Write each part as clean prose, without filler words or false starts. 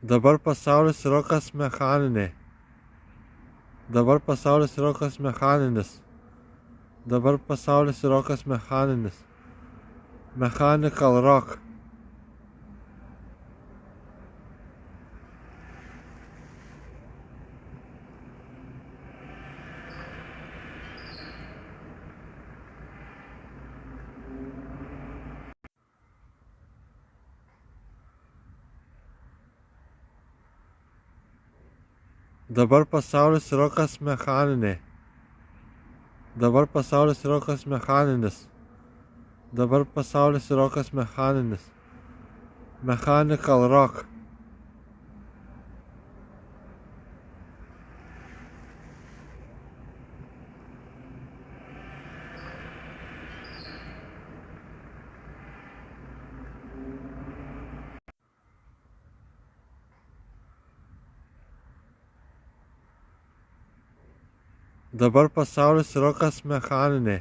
Dabar pasaulis yra kas mechaninė. Dabar pasaulis yra kas mechaninis. Dabar pasaulis yra kas mechaninis. Mechanical rock. Dabar pasaulis yra kas mechaninė. Dabar pasaulis yra kas mechaninis. Dabar pasaulis yra kas mechaninis. Mechanical rock. Dabar pasaulis yra kas mechaninė.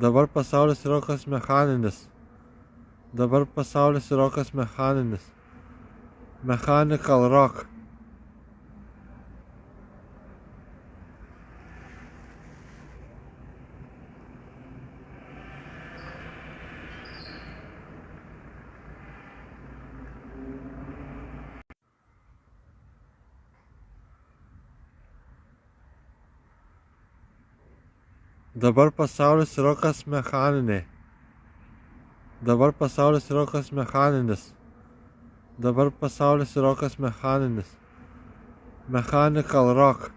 Dabar pasaulis yra kas mechaninis. Dabar pasaulis yra kas mechaninis. Mechanical rock. Dabar pasaulis yra kas mechaninė. Dabar pasaulis yra kas mechaninis. Dabar pasaulis yra kas mechaninis. Mechanical rock.